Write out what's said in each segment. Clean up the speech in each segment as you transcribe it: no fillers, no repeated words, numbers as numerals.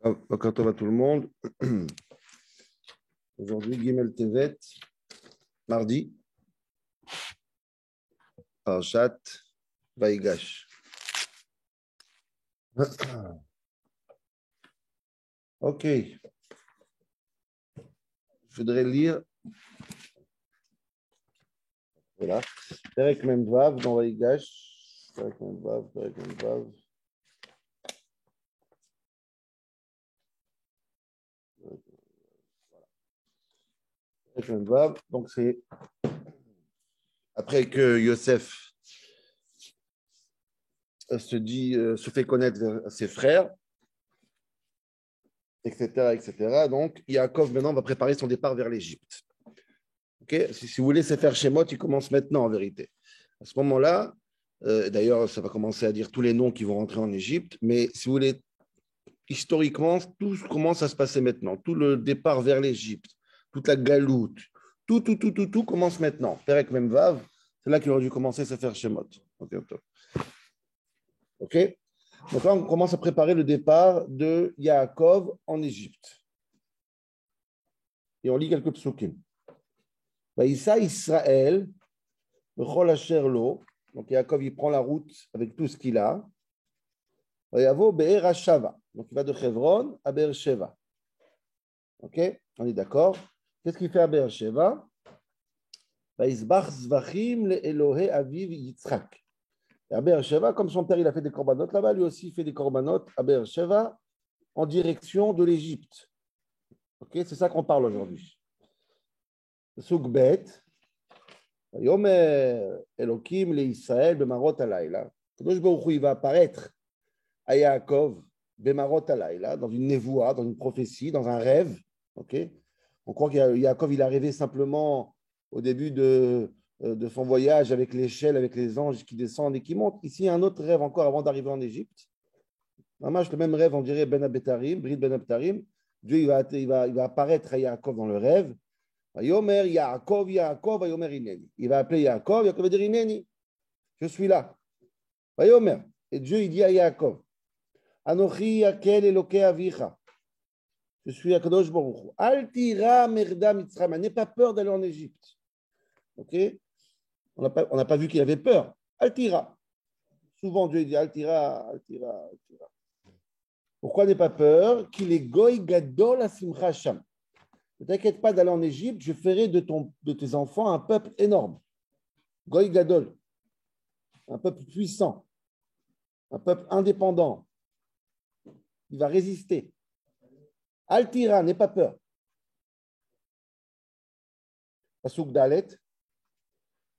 Bonjour à tout le monde. Aujourd'hui, Gimel Tevet, mardi, Parashat Vaïgash. Ok, je voudrais lire, voilà, Perek Memvav dans Vaïgash. Perek Memvav, Perek Memvav. Perek Memvav. Donc, c'est après que Yosef se fait connaître vers ses frères, etc., etc. Donc, Yaakov maintenant va préparer son départ vers l'Égypte. Okay, si vous voulez faire Shemot, il commence maintenant en vérité. À ce moment-là, d'ailleurs, ça va commencer à dire tous les noms qui vont rentrer en Égypte, mais si vous voulez, historiquement, tout commence à se passer maintenant. Tout le départ vers l'Égypte, toute la galoute, tout commence maintenant. Perek Memvav, c'est là qu'il aurait dû commencer à se faire Shemot. Ok. Donc là, on commence à préparer le départ de Yaakov en Égypte. Et on lit quelques psukim. Vaïssa Israël, Bechol asher lo. Donc Yaakov, il prend la route avec tout ce qu'il a. Vayavo Be'er Hashava. Donc il va de Hebron à Beersheva. Ok, on est d'accord. Qu'est-ce qu'il fait à Beersheva? Vaïsbach zvachim le Elohe aviv Yitzhak. Et à Beersheva, comme son père il a fait des corbanotes là-bas, lui aussi il fait des corbanotes à Beersheva en direction de l'Égypte. Ok, c'est ça qu'on parle aujourd'hui. Soukbet. Yomer Elokim le Israël bemarot alayla. Kadosh Baruch Hu, il va apparaître à Yaakov bemarot alayla, dans une névoie, dans une prophétie, dans un rêve. Ok, on croit que Yaakov il est arrivé simplement au début de son voyage avec l'échelle, avec les anges qui descendent et qui montent. Ici, il y a un autre rêve encore avant d'arriver en Égypte. Vraiment, le même rêve, on dirait Ben Abetarim, Brit Ben Abetarim. Dieu il va apparaître à Yaakov dans le rêve. Yomer Yaakov, Yaakov, Yomer Ineni. Il va appeler Yaakov, Yaakov va dire Ineni. Je suis là. Yomer. Et Dieu il dit à Yaakov, Anochi Yakel Eloke Avicha. Je suis Akadosh Baruch Hu. Al tira merda Mitzrayim. N'aie pas peur d'aller en Égypte. Ok? On n'a pas vu qu'il avait peur. Al tira. Souvent Dieu dit Al tira, Al tira, Al tira. Pourquoi n'aie pas peur? Qu'il est goy gadol asimcha sham. Ne t'inquiète pas d'aller en Égypte, je ferai de tes enfants un peuple énorme. Goy gadol. Un peuple puissant. Un peuple indépendant. Il va résister. Al tira, n'aie pas peur. Pasuk Dalet.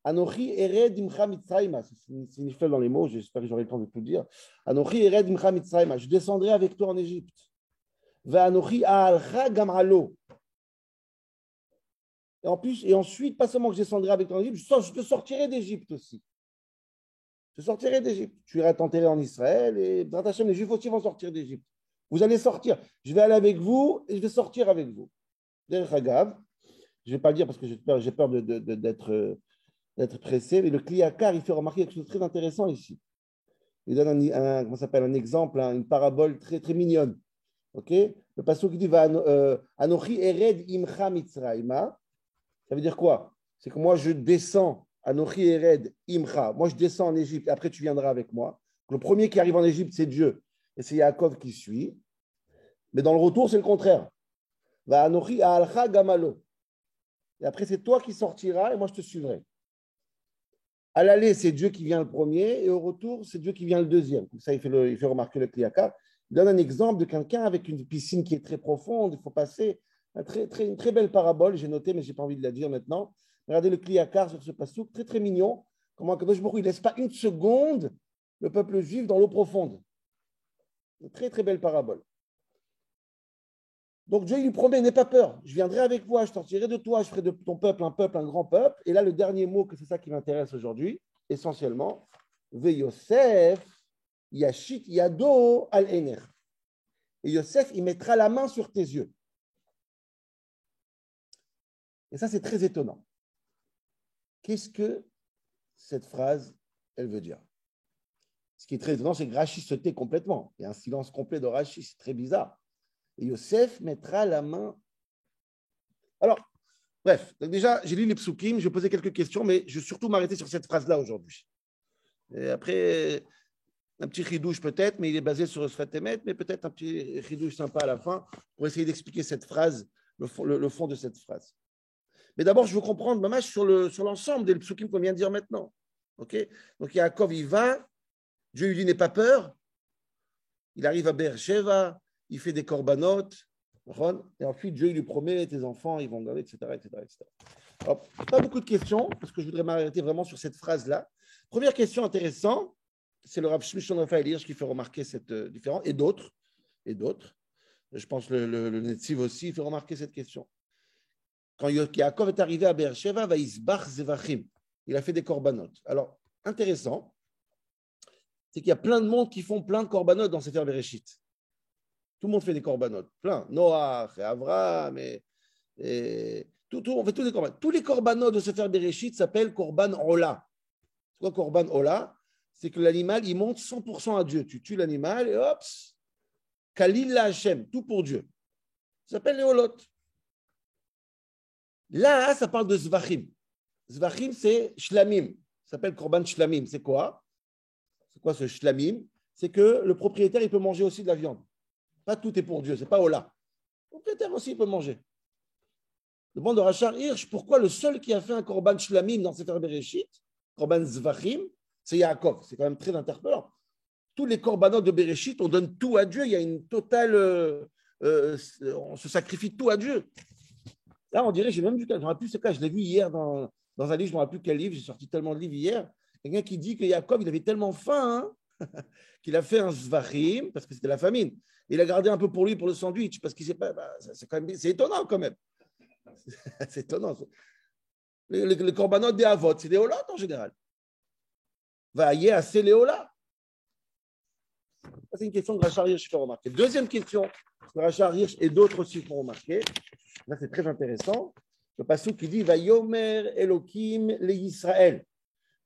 Anochi ered imcha mitzrayma. C'est signifie dans les mots, j'espère que j'aurai le temps de tout dire. Anochi ered imcha mitzrayma. Je descendrai avec toi en Égypte. Va anochi aalcha gamalo. Et ensuite, pas seulement que je descendrai avec toi en Égypte, je te sortirai d'Égypte aussi. Je sortirai d'Égypte. Tu iras t'enterrer en Israël et les Juifs aussi vont sortir d'Égypte. Vous allez sortir. Je vais aller avec vous et je vais sortir avec vous. Derech Hagav, je ne vais pas le dire parce que j'ai peur d'être pressé, mais le Kliakar, il fait remarquer quelque chose de très intéressant ici. Il donne un exemple, une parabole très, très mignonne. Okay, le passage qui dit Anochi ered imcha mitzrayma, ça veut dire quoi? C'est que moi je descends, Anochi ered imcha, moi je descends en Égypte, après tu viendras avec moi. Le premier qui arrive en Égypte, c'est Dieu, et c'est Yaakov qui suit. Mais dans le retour, c'est le contraire. Va Anochi aalcha gamalo. Et après, c'est toi qui sortiras et moi je te suivrai. À l'aller, c'est Dieu qui vient le premier, et au retour, c'est Dieu qui vient le deuxième. Comme ça, il fait remarquer le Kliakar. Il donne un exemple de quelqu'un avec une piscine qui est très profonde. Il faut passer une très belle parabole. J'ai noté, mais je n'ai pas envie de la dire maintenant. Regardez le Kliakar sur ce passouk, très très mignon. Comment Kadosh Baruch Hu, il ne laisse pas une seconde le peuple juif dans l'eau profonde. Une très très belle parabole. Donc Dieu lui promet, n'aie pas peur, je viendrai avec toi, je sortirai de toi, je ferai de ton peuple, un grand peuple. Et là, le dernier mot, que c'est ça qui m'intéresse aujourd'hui, essentiellement, Ve Yosef yashit yado al ener. Et Yosef, il mettra la main sur tes yeux. Et ça, c'est très étonnant. Qu'est-ce que cette phrase, elle veut dire? Ce qui est très étonnant, c'est que Rachi se tait complètement. Il y a un silence complet de Rachi, c'est très bizarre. Et Yosef mettra la main. Alors, bref, donc déjà, j'ai lu les psukim, je vais poser quelques questions, mais je vais surtout m'arrêter sur cette phrase-là aujourd'hui. Et après, un petit chidouche peut-être, mais il est basé sur le Sfat Emet, mais peut-être un petit chidouche sympa à la fin pour essayer d'expliquer cette phrase, le fond de cette phrase. Mais d'abord, je veux comprendre, Mamash, sur l'ensemble des psukim qu'on vient de dire maintenant. Okay, donc, Yaakov, il va, Dieu lui dit, n'aie pas peur. Il arrive à Beersheva, il fait des corbanotes, et ensuite, Dieu lui promet, tes enfants, ils vont garder, etc. etc., etc. Alors, pas beaucoup de questions, parce que je voudrais m'arrêter vraiment sur cette phrase-là. Première question intéressante, c'est le Rav Shimshon Raphaël Hirsch qui fait remarquer cette différence, et d'autres. Je pense que le Netziv aussi fait remarquer cette question. Quand Yaakov est arrivé à Beersheva, Vaïsbach Zevachim, il a fait des corbanotes. Alors, intéressant, c'est qu'il y a plein de monde qui font plein de corbanotes dans Sefer Bereshit. Tout le monde fait des corbanotes, plein. Noach, et Avraham, on fait tous les corbanotes. Tous les corbanotes de Sefer Bereshit s'appellent Korban Ola. C'est quoi Korban Ola? C'est que l'animal, il monte 100% à Dieu. Tu tues l'animal et hop, Kalil la Hashem, tout pour Dieu. Ça s'appelle les Olot. Là, ça parle de Zvachim. Zvachim, c'est Shlamim. Ça s'appelle Korban Shlamim. C'est quoi? C'est quoi ce Shlamim? C'est que le propriétaire, il peut manger aussi de la viande. Pas tout est pour Dieu, c'est pas Ola. Le propriétaire aussi, il peut manger. Demande de Rachar Hirsch, pourquoi le seul qui a fait un Korban Shlamim dans Sefer Bereshit, Korban Zvachim, c'est Yaakov. C'est quand même très interpellant. Tous les Korbanot de Bereshit, on donne tout à Dieu. Il y a une totale... on se sacrifie tout à Dieu. Là, on dirait, j'ai même vu, je ne me rappelle plus ce cas, je l'ai vu hier dans un livre, je ne me rappelle plus quel livre, j'ai sorti tellement de livres hier. Quelqu'un qui dit que Yaakov, il avait tellement faim qu'il a fait un Zvachim, parce que c'était la famine. Il a gardé un peu pour lui, pour le sandwich, parce qu'il sait pas, c'est étonnant quand même. C'est étonnant. Les Korbanot des Avot, c'est des Olot en général. Va y assez les Ola. C'est une question que Rachar Hirsch fait remarquer. Deuxième question que Rachar Hirsch et d'autres aussi font remarquer. Là, c'est très intéressant. Le passage qui dit Vayomer Elohim le Israël.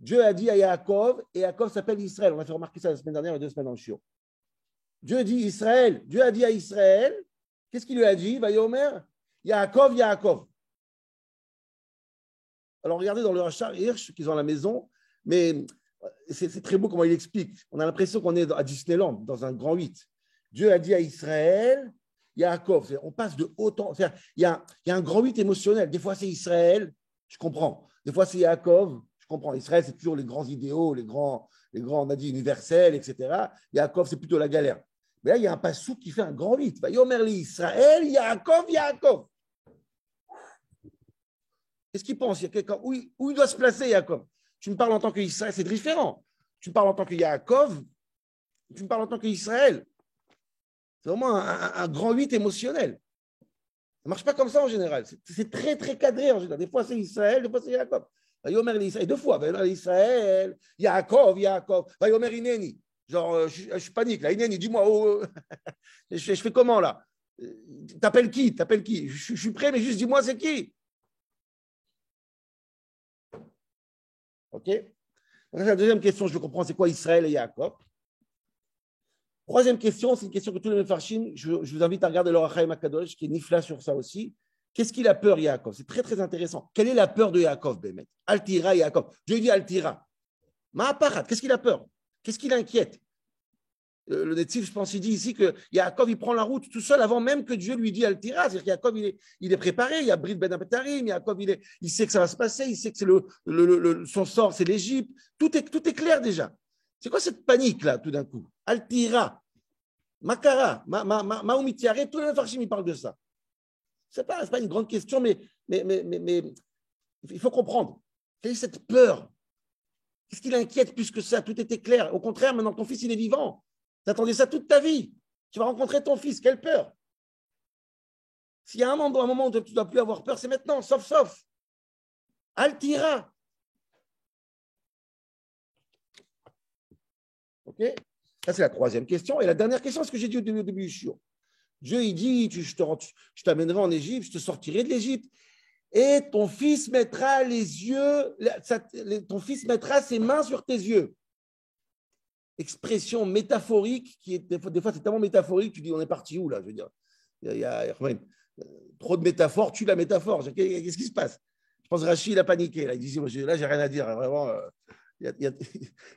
Dieu a dit à Yaakov, et Yaakov s'appelle Israël. On a fait remarquer ça la semaine dernière, il y a 2 semaines dans le Shiur. Dieu dit Israël. Dieu a dit à Israël, qu'est-ce qu'il lui a dit? Vayomer Yaakov, Yaakov. Alors, regardez dans le Rachar Hirsch qu'ils ont à la maison, mais c'est très beau comment il explique. On a l'impression qu'on est à Disneyland, dans un grand 8. Dieu a dit à Israël, Yaakov. On passe de haut en... Il y a un grand 8 émotionnel. Des fois, c'est Israël, je comprends. Des fois, c'est Yaakov, je comprends. Israël, c'est toujours les grands idéaux, les grands on a dit, universels, etc. Yaakov, c'est plutôt la galère. Mais là, il y a un passouk qui fait un grand 8. Vayomer li Israël, Yaakov, Yaakov. Qu'est-ce qu'il pense? Il y a quelqu'un où il doit se placer, Yaakov? Tu me parles en tant qu'Israël, c'est différent. Tu me parles en tant que Yaakov, tu me parles en tant qu'Israël. C'est vraiment un grand 8 émotionnel. Ça ne marche pas comme ça en général. C'est très, très cadré en général. Des fois, c'est Israël, des fois, c'est Yaakov. Vayomer l'Israël. 2 fois. Vayomer l'Israël, Yaakov, Yaakov. Vayomer Ineni. Genre, je panique là. Ineni, dis-moi, je fais comment là? T'appelles qui? Je suis prêt, mais juste dis-moi c'est qui? OK? Donc, la deuxième question, je comprends, c'est quoi Israël et Yaakov? Troisième question, c'est une question que tous les Mefarshim, je vous invite à regarder l'Or HaChaim HaKadosh, qui est nifla sur ça aussi. Qu'est-ce qu'il a peur, Yaakov? C'est très, très intéressant. Quelle est la peur de Yaakov, Bémet? Altira, Yaakov. Dieu dit Altira. Ma'aparat, qu'est-ce qu'il a peur? Qu'est-ce qui l'inquiète? Le Netziv, je pense, il dit ici que Yaakov, il prend la route tout seul avant même que Dieu lui dise Altira. C'est-à-dire qu'Yaakov, il est préparé. Il y a Brit Ben Abetarim. Yaakov, il sait que ça va se passer. Il sait que c'est son sort, c'est l'Égypte. Tout est clair déjà. C'est quoi cette panique-là, tout d'un coup? Altira, Makara, Maoumitiare, tous les Mefarshim, ils parlent de ça. Ce n'est pas une grande question, mais il faut comprendre. Quelle est cette peur? Qu'est-ce qui l'inquiète plus que ça? Tout était clair. Au contraire, maintenant, ton fils, il est vivant. Tu attendais ça toute ta vie. Tu vas rencontrer ton fils. Quelle peur? S'il y a un moment où tu ne dois plus avoir peur, c'est maintenant, sauf. Altira. OK? Ça, c'est la troisième question. Et la dernière question, c'est ce que j'ai dit au début du shiur. Dieu, il dit, je t'amènerai en Égypte, je te sortirai de l'Égypte. Et ton fils mettra ses mains sur tes yeux. Expression métaphorique qui est, des fois, c'est tellement métaphorique, tu dis, on est parti où là? Je veux dire, trop de métaphores tue la métaphore. Qu'est-ce qui se passe? Je pense que Rachid, il a paniqué. Là. Il dit, là, j'ai rien à dire. Vraiment,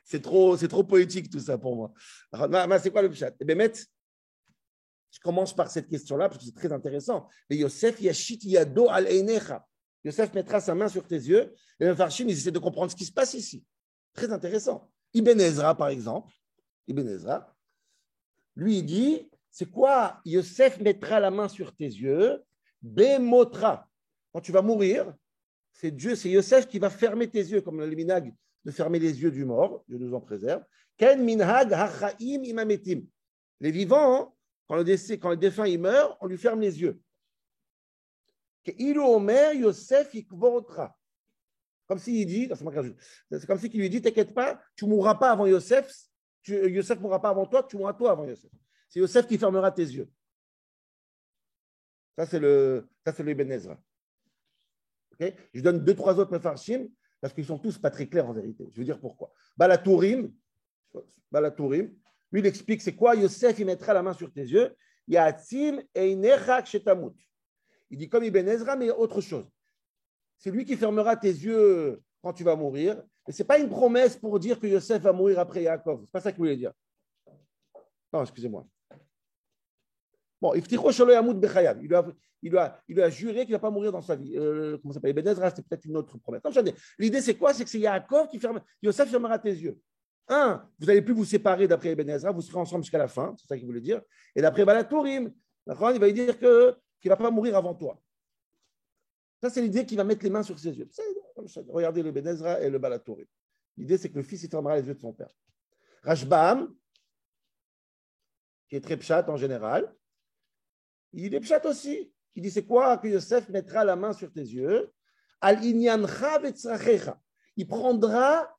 c'est trop poétique tout ça pour moi. Alors, c'est quoi le pshat? Eh bien, je commence par cette question-là parce que c'est très intéressant. Mais Yosef yashit yado al einecha. Yosef mettra sa main sur tes yeux. Et les Farshim, ils essaient de comprendre ce qui se passe ici. Très intéressant. Ibn Ezra, par exemple, Ibn Ezra, lui, il dit, c'est quoi? Yosef mettra la main sur tes yeux. Bemotra. Quand tu vas mourir, c'est Dieu, c'est Yosef qui va fermer tes yeux, comme le minhag de fermer les yeux du mort. Dieu nous en préserve. Ken minhag hachaim imametim. Les vivants, quand le défunt il meurt, on lui ferme les yeux. Yosef comme s'il dit, c'est comme si il lui dit, t'inquiète pas, tu ne mourras pas avant Yosef, Yosef ne mourra pas avant toi, tu mourras toi avant Yosef. C'est Yosef qui fermera tes yeux. Ça, c'est le Ibn Ezra. Okay? Je donne 2-3 autres mefarshim parce qu'ils sont tous pas très clairs en vérité. Je veux dire pourquoi. Balatourim, lui, il explique c'est quoi Yosef, il mettra la main sur tes yeux. Yatim einecha kshetamut. Il dit comme Ibn Ezra, mais autre chose. C'est lui qui fermera tes yeux quand tu vas mourir. Mais ce n'est pas une promesse pour dire que Yosef va mourir après Yaakov. Ce n'est pas ça qu'il voulait dire. Non, excusez-moi. Bon, Ifticho Shelo Yamut Bechayav. Il lui a juré qu'il ne va pas mourir dans sa vie. Comment ça s'appelle? Ibn Ezra, c'est peut-être une autre promesse. L'idée, c'est quoi? C'est que c'est Yaakov qui ferme. Yosef fermera tes yeux. Vous n'allez plus vous séparer d'après Ibn Ezra, vous serez ensemble jusqu'à la fin, c'est ça qu'il voulait dire. Et d'après Balatourim, il va lui dire qu'il ne va pas mourir avant toi. Ça, c'est l'idée qu'il va mettre les mains sur ses yeux. Regardez le Ibn Ezra et le Balatourim. L'idée, c'est que le fils, il fermera les yeux de son père. Rashbam, qui est très pshat en général, il est pshat aussi. Il dit, c'est quoi que Yosef mettra la main sur tes yeux? Al inyancha vetzrachecha. Il prendra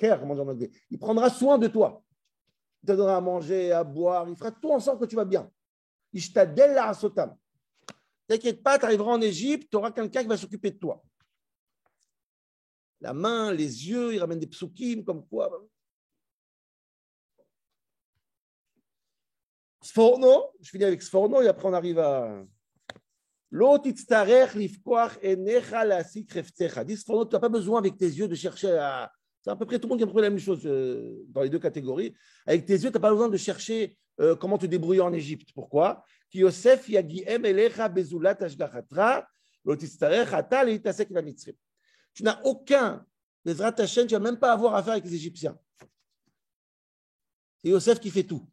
il prendra soin de toi. Il te donnera à manger, à boire. Il fera tout en sorte que tu vas bien. Ishtadel la'asotam. T'inquiète pas, tu arriveras en Égypte, tu auras quelqu'un qui va s'occuper de toi. La main, les yeux, il ramène des psukim, comme quoi. Sforno, je finis avec Sforno et après on arrive à. L'autre, lifkoach enecha la'asik reftecha. Dis Sforno, tu n'as pas besoin avec tes yeux de chercher à. C'est à peu près tout le monde qui a la même chose dans les deux catégories. Avec tes yeux, tu n'as pas besoin de chercher comment te débrouiller en Égypte. Pourquoi? Tu n'as aucun Bezrat Hashem, tu ne vas même pas avoir affaire avec les Égyptiens. C'est Yosef qui fait tout.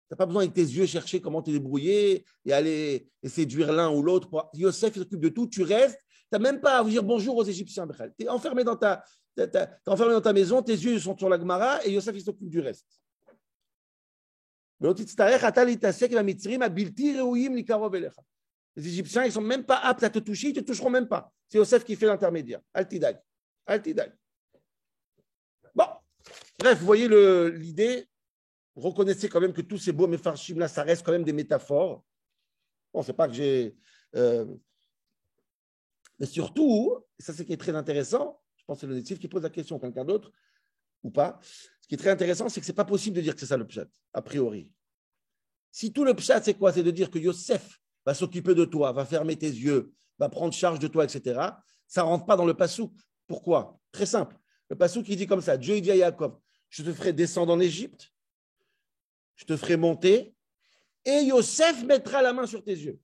Tu n'as pas besoin avec tes yeux chercher comment te débrouiller et aller séduire l'un ou l'autre. Yosef s'occupe de tout, tu restes. Tu n'as même pas à dire bonjour aux Égyptiens. Tu es enfermé dans ta maison, tes yeux sont sur la Gemara et Yosef il s'occupe du reste. Les Égyptiens, ils ne sont même pas aptes à te toucher, ils ne te toucheront même pas. C'est Yosef qui fait l'intermédiaire. Altidag. Bon, bref, vous voyez l'idée. Reconnaissez quand même que tous ces beaux méfarchim là, ça reste quand même des métaphores. Bon, c'est pas que j'ai. Mais surtout, et ça c'est qui est très intéressant, je pense que c'est le Netziv qui pose la question, quelqu'un d'autre ou pas. Ce qui est très intéressant, c'est que ce n'est pas possible de dire que c'est ça le pshat, a priori. Si tout le pshat, c'est quoi? C'est de dire que Yosef va s'occuper de toi, va fermer tes yeux, va prendre charge de toi, etc. Ça ne rentre pas dans le passouk. Pourquoi? Très simple. Le passouk, il dit comme ça, Dieu dit à Yaakov, je te ferai descendre en Égypte, je te ferai monter, et Yosef mettra la main sur tes yeux.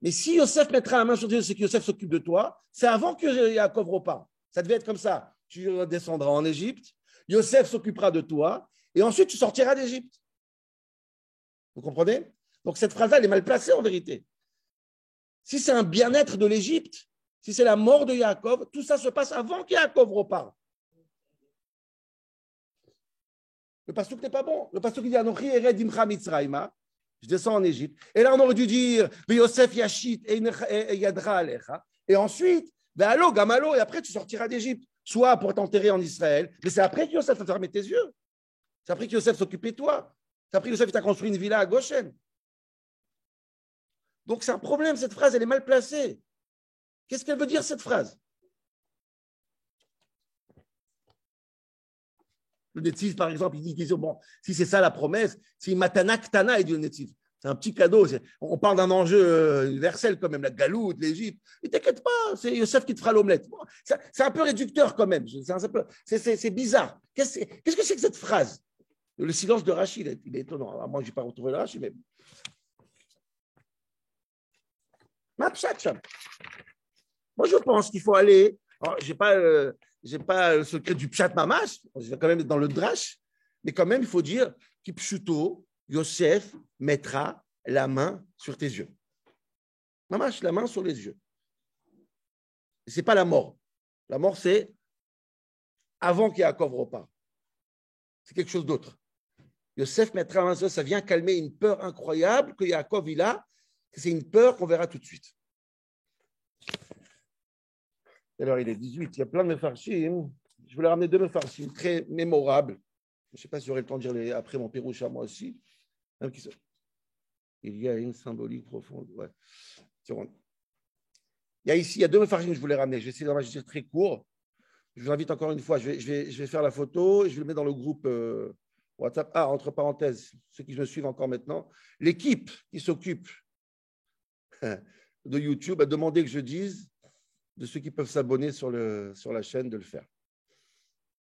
Mais si Yosef mettra la main sur tes yeux, c'est que Yosef s'occupe de toi, c'est avant que Yaakov repart. Ça devait être comme ça. Tu descendras en Égypte, Yosef s'occupera de toi, et ensuite tu sortiras d'Égypte. Vous comprenez? Donc cette phrase-là, elle est mal placée en vérité. Si c'est un bien-être de l'Égypte, si c'est la mort de Yaakov, tout ça se passe avant que Yaakov repart. Le passouk n'est pas bon. Le passouk dit Anochi ered imcha mitzrayma. Je descends en Égypte. Et là, on aurait dû dire Yosef yashit et yadra alecha. Et ensuite, ve'alo gamalo, et après tu sortiras d'Égypte. Soit pour t'enterrer en Israël, mais c'est après que Yosef a fermé tes yeux. C'est après que Yosef s'occupait de toi. C'est après que Yosef t'a construit une villa à Goshen. Donc c'est un problème, cette phrase, elle est mal placée. Qu'est-ce qu'elle veut dire, cette phrase? Le Netziv, par exemple, il dit bon, si c'est ça la promesse, c'est Matana Ktana, il dit le Netziv. C'est un petit cadeau. On parle d'un enjeu universel quand même, la galoute, l'Égypte. Mais t'inquiète pas, c'est Youssef qui te fera l'omelette. Bon, c'est un peu réducteur quand même. C'est bizarre. Qu'est-ce que c'est que cette phrase? Le silence de Rachid, il est étonnant. Alors, moi, je n'ai pas retrouvé le Rachid, mais. Moi, je pense qu'il faut aller. Je n'ai pas le secret du pshat mamash. Je vais quand même être dans le drash. Mais quand même, il faut dire qu'Ipshuto, Yosef mettra la main sur tes yeux. Mamash, la main sur les yeux. Ce n'est pas la mort. La mort, c'est avant qu'Yaakov repart. C'est quelque chose d'autre. Yosef mettra la main sur les yeux. Ça vient calmer une peur incroyable que Yaakov il a. C'est une peur qu'on verra tout de suite. Alors, il est 18. Il y a plein de mefarshim. Je voulais ramener deux mefarshim très mémorables. Je ne sais pas si j'aurai le temps de dire après mon pirouche à moi aussi. Il y a une symbolique profonde. Ouais. Il y a deux mefarshim que je voulais ramener. Je vais essayer de dire très court. Je vous invite encore une fois. Je vais faire la photo et je vais le mettre dans le groupe WhatsApp. Ah, entre parenthèses, ceux qui me suivent encore maintenant, l'équipe qui s'occupe de YouTube a demandé que je dise de ceux qui peuvent s'abonner sur la chaîne de le faire.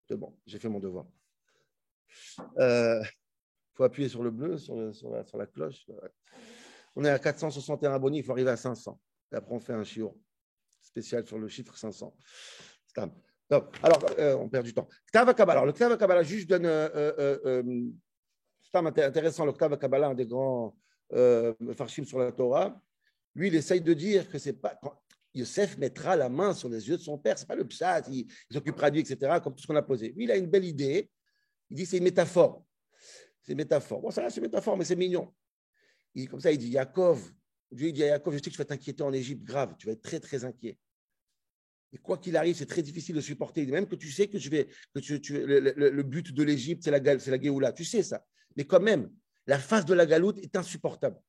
C'est bon, j'ai fait mon devoir. Il faut appuyer sur le bleu, sur la cloche. On est à 461 abonnés, il faut arriver à 500. Et après, on fait un shiur spécial sur le chiffre 500. Donc, alors, on perd du temps. Ktav HaKabbalah. Alors, le Ktav HaKabbalah, juste donne. C'est intéressant, le Ktav HaKabbalah, un des grands farshim sur la Torah. Lui, il essaye de dire que c'est pas. Quand Yosef mettra la main sur les yeux de son père, ce n'est pas le pshat, il s'occupera de lui, etc., comme tout ce qu'on a posé. Lui, il a une belle idée. Il dit c'est une métaphore. C'est une métaphore. Bon, ça reste une métaphore, mais c'est mignon. Comme ça, il dit Yaakov. Dieu il dit à Yaakov, je sais que tu vas t'inquiéter en Égypte, grave, tu vas être très, très inquiet. Et quoi qu'il arrive, c'est très difficile de supporter. Même que tu sais que le but de l'Égypte, c'est la Géoula. Tu sais ça. Mais quand même, la face de la galoute est insupportable.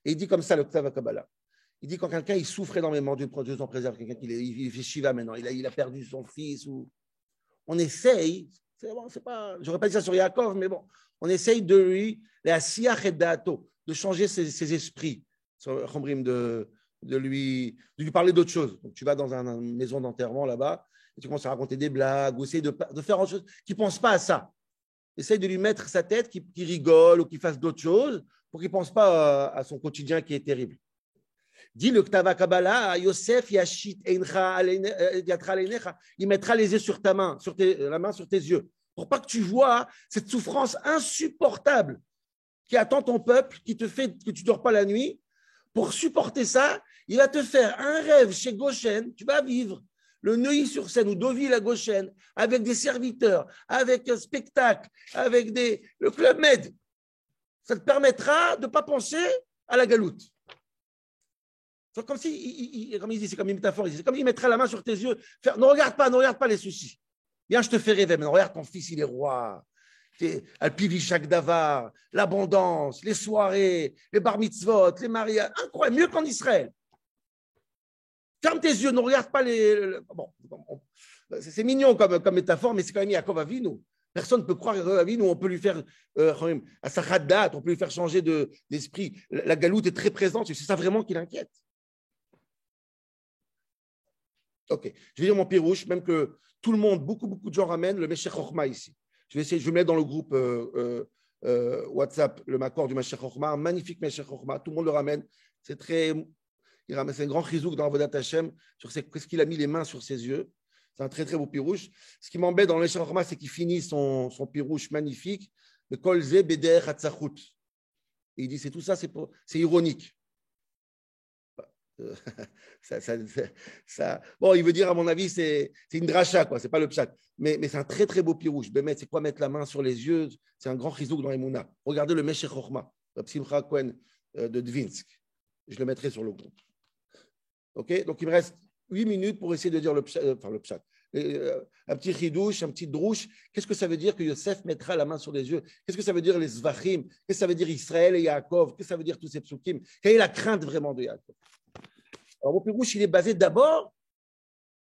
Et il dit comme ça, le Ktav HaKabbalah. Il dit quand quelqu'un il souffre énormément, Dieu s'en préserve, quelqu'un il fait Shiva maintenant, il a perdu son fils, ou on essaye, c'est pas, j'aurais pas dit ça sur Yaakov, mais bon, on essaye de lui, de changer ses esprits, de lui parler d'autre chose. Donc tu vas dans une maison d'enterrement là-bas, et tu commences à raconter des blagues, ou essayer de faire autre chose, qui ne pense pas à ça. Essaye de lui mettre sa tête, qui rigole ou qui fasse d'autres choses, pour qu'il ne pense pas à son quotidien qui est terrible. Dit le Ktav HaKabbalah, Yosef Yashit Eincha, il mettra les yeux sur ta main, la main sur tes yeux, pour pas que tu vois cette souffrance insupportable qui attend ton peuple, qui te fait que tu ne dors pas la nuit. Pour supporter ça, il va te faire un rêve chez Goshen, tu vas vivre le Neuilly-sur-Seine ou Deauville à Goshen, avec des serviteurs, avec un spectacle, avec le Club Med. Ça te permettra de ne pas penser à la galoute. C'est comme comme il dit, c'est comme une métaphore, c'est comme il mettrait la main sur tes yeux. Ne regarde pas les soucis. Viens, je te fais rêver, mais regarde ton fils, il est roi. Alpivishak Davar, l'abondance, les soirées, les bar mitzvot, les mariages, incroyable, mieux qu'en Israël. Ferme tes yeux, ne regarde pas bon, c'est mignon comme métaphore, mais c'est quand même Yaakov Avinu. Personne ne peut croire Yaakov Avinu, on peut lui faire à sa khadat, on peut lui faire changer d'esprit. La galoute est très présente, c'est ça vraiment qui l'inquiète. Ok, je vais dire mon pirouche, même que tout le monde, beaucoup de gens ramènent le Meshech Chochma ici. Je vais mettre dans le groupe WhatsApp le Makor du Meshech Chochma, un magnifique Meshech Chochma, tout le monde le ramène. C'est un grand chizouk dans Avodat Hashem sur qu'est-ce qu'il a mis les mains sur ses yeux. C'est un très très beau pirouche. Ce qui m'embête dans le Meshech Chochma, c'est qu'il finit son pirouche magnifique, le Kolze Beder Hatzachut. Et il dit c'est tout ça, c'est ironique. Bon, il veut dire, à mon avis, c'est une dracha, quoi. C'est pas le pshat. Mais c'est un très, très beau pirouche. C'est quoi mettre la main sur les yeux? C'est un grand chizouk dans Emouna. Regardez le Meshech Chochma, le Simcha Cohen de Dvinsk. Je le mettrai sur le groupe. OK? Donc, il me reste 8 minutes pour essayer de dire le pshat. Un petit chidouche, un petit drouche. Qu'est-ce que ça veut dire que Yosef mettra la main sur les yeux? Qu'est-ce que ça veut dire les zvachim? Qu'est-ce que ça veut dire Israël et Yaakov? Qu'est-ce que ça veut dire tous ces psukim? Quelle est la crainte vraiment de Yaakov? Alors, mon pirouche, il est basé d'abord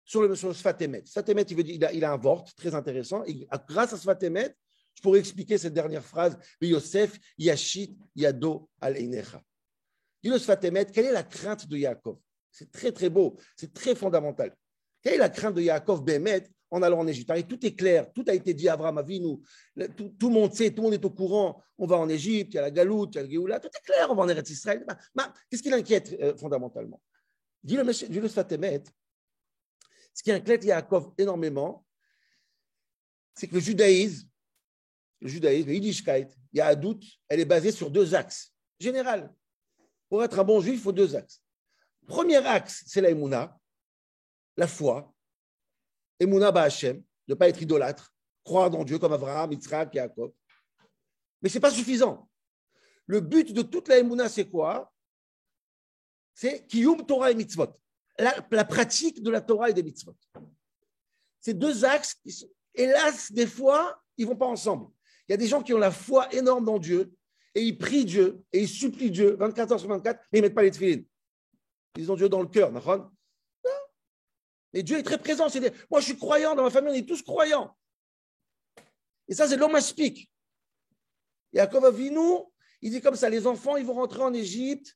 sur le Sfat Emet. Sfat Emet, il a un vort très intéressant. Et grâce à Sfat Emet, pour expliquer cette dernière phrase. Yosef, Yashit, Yado, Al-Einecha. Dis le Sfatemet, quelle est la crainte de Yaakov? C'est très, très beau, c'est très fondamental. Quelle est la crainte de Yaakov Bémet en allant en Égypte? Et tout est clair, tout a été dit à Abraham Avinu, tout le monde sait, tout le monde est au courant. On va en Égypte, il y a la Galoute, il y a le Géoula, tout est clair, on va en Eretz Israël. Qu'est-ce qui l'inquiète fondamentalement? Dis le Sfatemet, ce qui inquiète Yaakov énormément, c'est que le judaïsme, le Yiddishkeit, Yahadout, elle est basée sur deux axes. Général, pour être un bon juif, il faut deux axes. Premier axe, c'est la Emouna, la foi. Emouna Ba'Hashem, de ne pas être idolâtre, croire dans Dieu comme Abraham, Yitzhak, Yaakov. Mais ce n'est pas suffisant. Le but de toute la Emouna, c'est quoi? C'est Kiyum Torah et Mitzvot, la pratique de la Torah et des Mitzvot. Ces deux axes, hélas, des fois, ils ne vont pas ensemble. Il y a des gens qui ont la foi énorme dans Dieu, et ils prient Dieu, et ils supplient Dieu 24 heures sur 24, mais ils ne mettent pas les tefilines. Ils ont Dieu dans le cœur. Non. Mais Dieu est très présent. Moi, je suis croyant, dans ma famille, on est tous croyants. Et ça, c'est l'homme aspic. Yaakov Avinu, il dit comme ça, les enfants, ils vont rentrer en Égypte.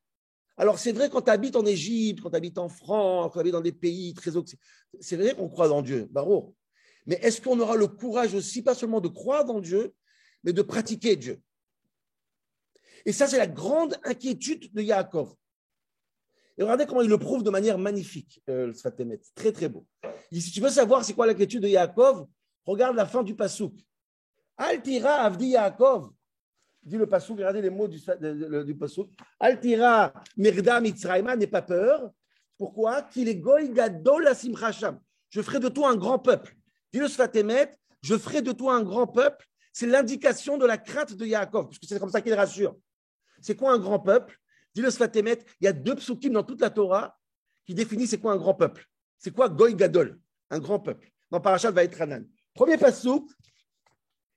Alors, c'est vrai, quand tu habites en Égypte, quand tu habites en France, quand tu habites dans des pays très occidentaux, c'est vrai qu'on croit dans Dieu, barour. Mais est-ce qu'on aura le courage aussi, pas seulement de croire dans Dieu, mais de pratiquer Dieu? Et ça, c'est la grande inquiétude de Yaakov. Et regardez comment il le prouve de manière magnifique, le Sfatemet. Très, très beau. Si tu veux savoir c'est quoi l'inquiétude de Yaakov, regarde la fin du Passouk. Altira avdi Yaakov. Dit le Passouk, regardez les mots du Passouk. Altira merda mitzrayma, n'aie pas peur. Pourquoi? Qu'il est goy gadol asim chasham. Je ferai de toi un grand peuple. Dit le Sfatemet, je ferai de toi un grand peuple. C'est l'indication de la crainte de Yaakov, parce que c'est comme ça qu'il rassure. C'est quoi un grand peuple? Dit le Sfatemet, il y a deux psukim dans toute la Torah qui définissent c'est quoi un grand peuple. C'est quoi Goy Gadol, un grand peuple. Dans Parashat Vaïtranan. Premier pasuk,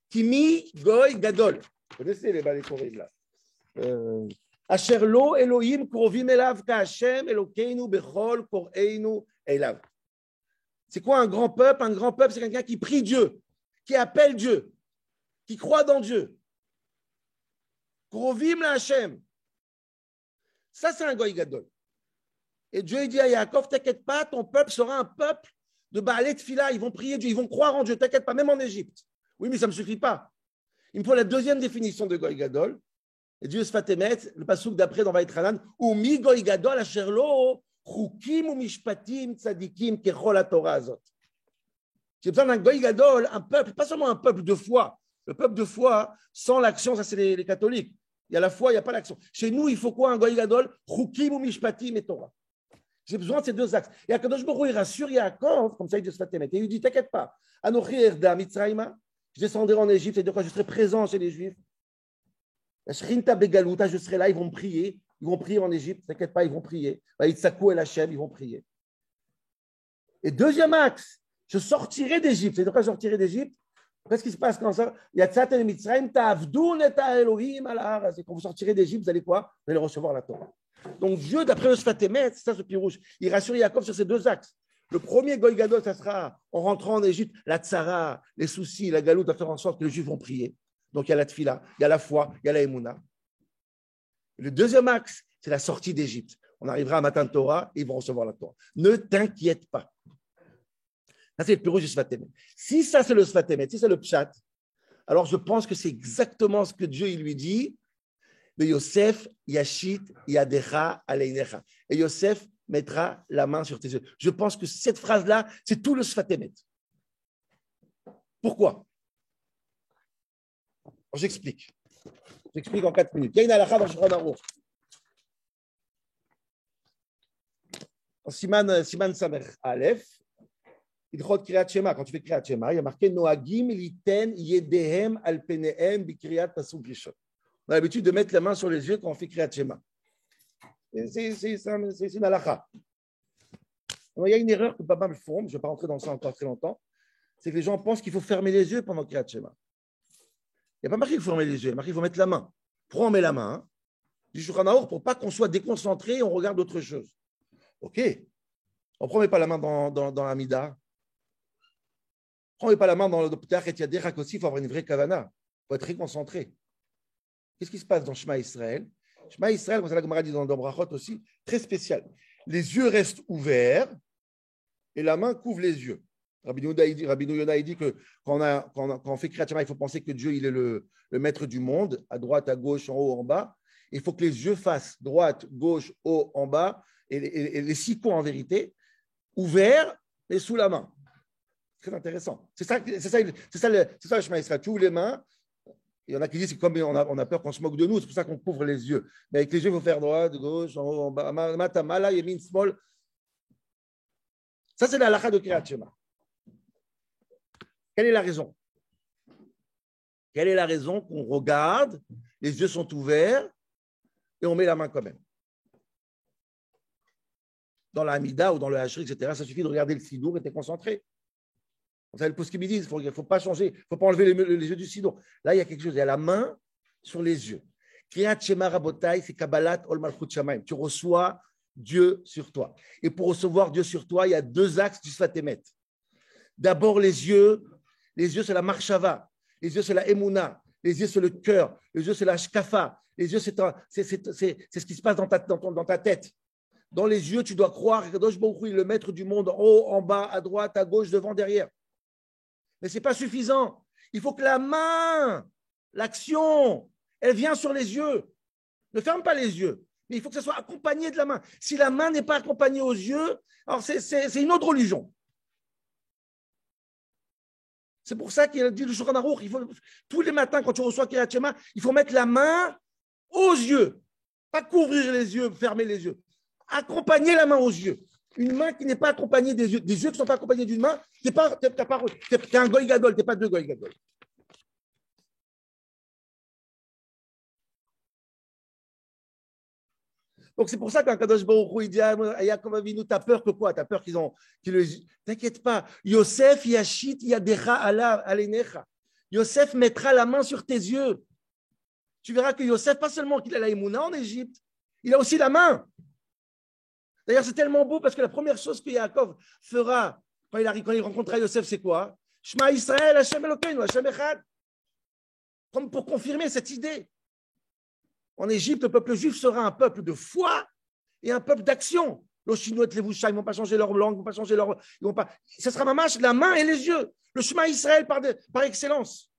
Kimi Goy Gadol. Vous connaissez les Baléchorim là. Asher lo Elohim krovim elav ka Hashem Elokeinu bechol koreinu elav. C'est quoi un grand peuple? Un grand peuple, c'est quelqu'un qui prie Dieu, qui appelle Dieu, qui croit dans Dieu. Krovim la Hashem. Ça, c'est un Goy Gadol. Et Dieu dit à Yaakov, t'inquiète pas, ton peuple sera un peuple de Baalé Tfila. Ils vont prier Dieu, ils vont croire en Dieu, t'inquiète pas, même en Égypte. Oui, mais ça ne me suffit pas. Il me faut la deuxième définition de Goy Gadol. Et Dieu se fait émettre, le passouk d'après dans Vaïtranan, ou mi Goy Gadol asherlo, chukim ou mishpatim tzadikim kechol la Torah azot. J'ai besoin d'un Goy Gadol, un peuple, pas seulement un peuple de foi. Le peuple de foi, sans l'action, ça c'est les catholiques. Il y a la foi, il n'y a pas l'action. Chez nous, il faut quoi un Goy Gadol? Chukim ou mishpatim et Torah. J'ai besoin de ces deux axes. Et Akadosh Baruch Hu, il rassure Yaakov, comme ça il dit se fait émettre. Et il lui dit, t'inquiète pas. Anochi erda mitzrayma, je descendrai en Égypte, c'est-à-dire quoi? Je serai présent chez les Juifs. Shrinta begaluta, je serai là, ils vont me prier. Ils vont prier en Égypte, t'inquiète pas, ils vont prier. Itzaku el Hashem, ils vont prier. Et deuxième axe, je sortirai d'Égypte. C'est-à-dire quoi, je sortirai d'Égypte? Qu'est-ce qui se passe quand ça? Yatzat mitzrayim ta'avdun et Elohim al har. C'est quand vous sortirez d'Égypte, vous allez quoi? Vous allez recevoir la Torah. Donc Dieu, d'après le Sfatemet, c'est ça ce pirouche, il rassure Yaakov sur ces deux axes. Le premier Goy Gadol, ça sera en rentrant en Égypte, la tzara, les soucis, la galoute, à faire en sorte que les Juifs vont prier. Donc il y a la tfila, il y a la foi, il y a la émouna. Le deuxième axe, c'est la sortie d'Égypte. On arrivera à Matan Torah et ils vont recevoir la Torah. Ne t'inquiète pas. Ça, c'est le pirouche du Sfatemet. Si ça, c'est le Sfatemet, si c'est le pshat, alors je pense que c'est exactement ce que Dieu il lui dit. De Yosef, Yashit, Yadecha, Aleinecha. Et Yosef mettra la main sur tes yeux. Je pense que cette phrase-là, c'est tout le Sfatemet. Pourquoi? J'explique. J'explique en 4 minutes. Il y a une halakha dans Shulchan Aruch. En Siman Samer Aleph, Ilchot Kriyat Shema, quand tu fais Kriyat Shema, il y a marqué Noagim liten yedehem al penehem bi kriyat pasuk rishon. On a l'habitude de mettre la main sur les yeux quand on fait Kriyat Shema. C'est une halakha. Il y a une erreur que pas mal font, je ne vais pas rentrer dans ça encore très longtemps, c'est que les gens pensent qu'il faut fermer les yeux pendant Kriyat Shema. Il n'y a pas marqué qu'il faut fermer les yeux, il y a marqué qu'il faut mettre la main. Pourquoi on met la main? Du Shulchan Aruch pour pas qu'on soit déconcentré et on regarde autre chose. Ok. Pourquoi on ne met pas la main dans l'Amida? Pourquoi on ne met pas la main dans le Ptach et Yadecha aussi? Il faut avoir une vraie kavana. faut être très concentré. Qu'est-ce qui se passe dans Shema Israël? Shema Israël, comme ça la Gemara dit dans Brachot aussi, très spécial. Les yeux restent ouverts et la main couvre les yeux. Rabbi Yonah dit que quand on fait Kriyat Shema, il faut penser que Dieu il est le maître du monde, à droite, à gauche, en haut, en bas. Il faut que les yeux fassent droite, gauche, haut, en bas, et les 6 coins en vérité, ouverts et sous la main. Très intéressant. C'est ça le Shema Israël. Tu ouvres les mains. Il y en a qui disent que comme on a peur qu'on se moque de nous, c'est pour ça qu'on couvre les yeux. Mais avec les yeux, il faut faire droite, gauche, en haut, en bas. Matamala, Yemin, Small. Ça, c'est la halakha de Kriyat Shema. Quelle est la raison? Quelle est la raison qu'on regarde, les yeux sont ouverts et on met la main quand même? Dans la Hamida ou dans le Hachri, etc., ça suffit de regarder le sidour et d'être concentré. Vous savez le pouce qui me dit, il ne faut pas changer, il ne faut pas enlever les yeux du sidour. Là, il y a quelque chose, il y a la main sur les yeux. Kriyat Shema Rabotai, c'est Kabbalat Ol Malchut Shamayim. Tu reçois Dieu sur toi. Et pour recevoir Dieu sur toi, il y a 2 axes du Sfat Emet. D'abord, les yeux, c'est la marshava. Les yeux, c'est la emuna. Les yeux, c'est le cœur. Les yeux, c'est la shkafa. Les yeux, c'est ce qui se passe dans ta tête. Dans les yeux, tu dois croire que Kadosh Baruch Hu est le maître du monde, en haut, en bas, à droite, à gauche, devant, derrière. Mais ce n'est pas suffisant. Il faut que la main, l'action, elle vient sur les yeux. Ne ferme pas les yeux. Mais il faut que ça soit accompagné de la main. Si la main n'est pas accompagnée aux yeux, alors c'est une autre religion. C'est pour ça qu'il a dit le Shulchan Aruch, tous les matins, quand tu reçois Kriyat Shema, il faut mettre la main aux yeux. Pas couvrir les yeux, fermer les yeux. Accompagner la main aux yeux. Une main qui n'est pas accompagnée des yeux qui ne sont pas accompagnés d'une main, t'es un goy gadol, tu n'es pas 2 goy gadol. Donc c'est pour ça qu'un Kadosh Baruch Hu, il dit à Yaakov Avinu, t'as peur que quoi? T'as peur T'inquiète pas. Yosef yashit yadecha alenecha. Yosef mettra la main sur tes yeux. Tu verras que Yosef, pas seulement qu'il a la Emouna en Égypte, il a aussi la main. D'ailleurs, c'est tellement beau parce que la première chose que Yaakov fera quand il rencontrera Yosef, c'est quoi? Shema Israël, Hashem Elokeinu, Hashem Echad. Comme pour confirmer cette idée. En Égypte, le peuple juif sera un peuple de foi et un peuple d'action. Les Chinois et les Voucha, ils ne vont pas changer leur langue, ils ne vont pas changer leur. Ce sera mamash la main et les yeux. Le Shema Israël par excellence.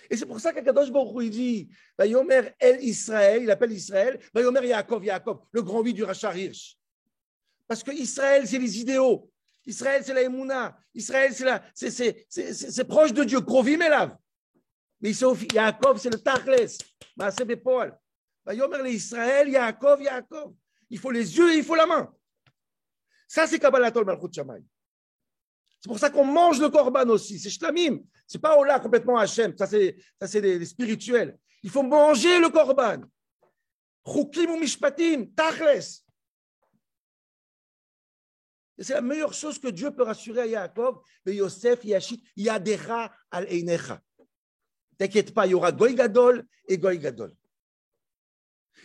Et c'est pour ça qu'Akadosh Baruch Hu dit, Vayomer El Israël, il appelle Israël, Vayomer Yaakov, le grand oui du Rachar Hirsch. Parce que Israël, c'est les idéaux. Israël, c'est la Emouna. Israël, c'est proche de Dieu. Krovim Elav. Mais Yaakov, c'est le Tachles. Maaseh Bepol. Vayomer l'Israël, Yaakov. Il faut les yeux et il faut la main. Ça, c'est Kabbalatol Malchut Shamayim. C'est pour ça qu'on mange le korban aussi. C'est shlamim. C'est pas Ola complètement Hachem. Ça, c'est les spirituels. Il faut manger le korban. Chukim ou mishpatim, tachles. Et c'est la meilleure chose que Dieu peut rassurer à Yaakov. Mais Yosef, Yashit, Yadecha al Einecha. T'inquiète pas, il y aura Goy Gadol et Goy Gadol.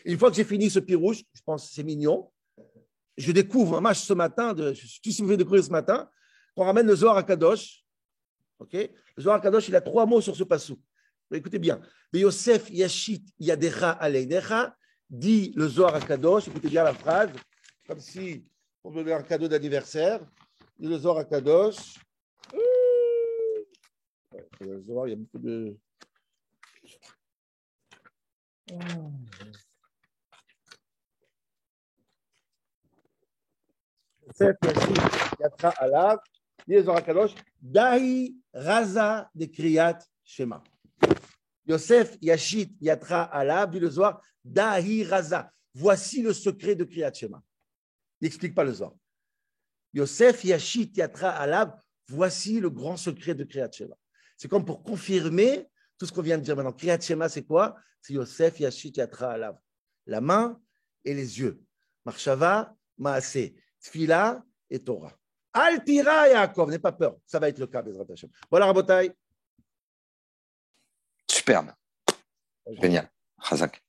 Et une fois que j'ai fini ce pirouche, je pense que c'est mignon, je découvre un match ce matin, je suis me fait découvrir ce matin, qu'on ramène le Zohar HaKadosh. Okay? Le Zohar HaKadosh, il a 3 mots sur ce passou. Écoutez bien. Yosef Yashit Yadecha Aleinecha, dit le Zohar HaKadosh, écoutez bien la phrase, comme si on me donnait un cadeau d'anniversaire. Dit le Zohar HaKadosh. Le Zohar, il y a beaucoup de. Yosef Yashit Yatra Alav. Dit le Zohar HaKadosh, Dahi Raza de Kriyat Shema. Yosef Yashit Yatra Alav, dit le Zohar, Dahi Raza. Voici le secret de Kriyat Shema. Il n'explique pas le Zohar. Yosef Yashit Yatra Alav, voici le grand secret de Kriyat Shema. C'est comme pour confirmer tout ce qu'on vient de dire maintenant. Kriyat Shema, c'est quoi? C'est Yosef Yashit Yatra Alav. La main et les yeux. Marshava, Maaseh. Tfila et Torah. Al tira Yaakov, n'aie pas peur, ça va être le cas, Bezrat Hashem. Voilà, Rabotai. Superbe. Génial. Chazak.